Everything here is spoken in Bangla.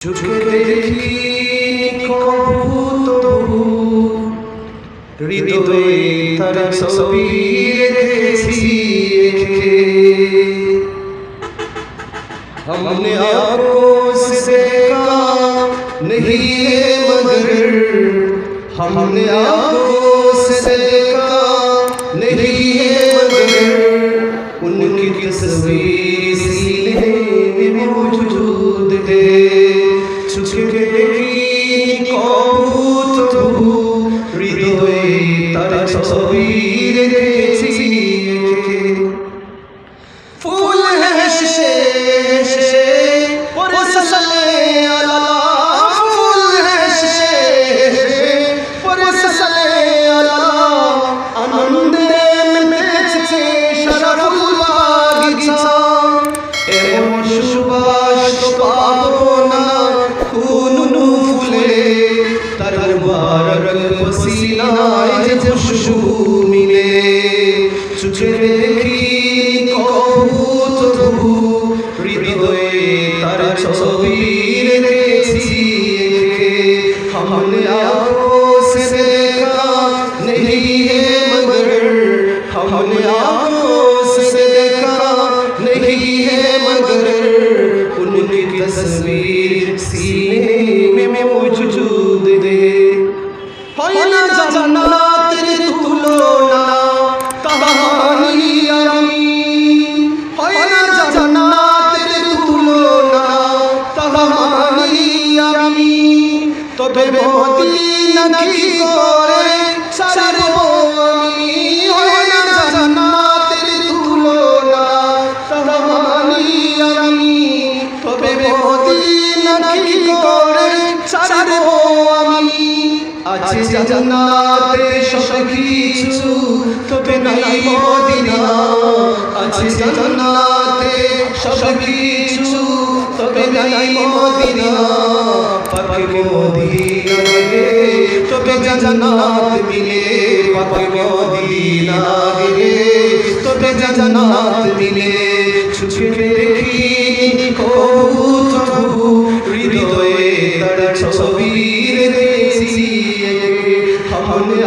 চোখে দেখিনি কবু তবু হৃদয়ে তার ছবি রেখেছি हमने आँखों से देखा नहीं है मगर हमने आँखों से देखा नहीं है मगर उनकी तस्वीर सीने में मौजूद है छुके देखी कबू तबू हृदये तार छवि রেখেছি फूल है शीशे और सले अला फूल है शीशे और सले अला आनंद में बेचते शरफुल बागीचा एमन सुबास पाबो ना खून ফুলে তার মুবারক পসিনায় যে খুশবু মিলে চোখে দেখি কবু তবু হৃদয়ে তার ছবি রেখেছি हमने आँखों से देखा नहीं है मगर हमने आँखों से देखा नहीं है मगर उनकी तस्वीर सीने में मौजूद है হয় না জান্নাতের তুলনা কহানি আমি হয় না জান্নাতের তুলনা কহানি আমি তবে মদিনা কি করে ছাড়ব আমি হয় না জান্নাতের তুলনা কহানি আমি তবে মদিনা কি করে ছাড়ব আমি আছে জান্নাতে সব কিছু তবে নাই মদিনা আছে জান্নাতে সব কিছু তবে নাই মদিনা পাকে মদিনা রে তবে জান্নাত মিলে পাকে মদিনা রে তবে জান্নাত মিলে ছুঁয়ে দেখি কবু তবু হৃদয়ে তার ছবি রেখেছি हमने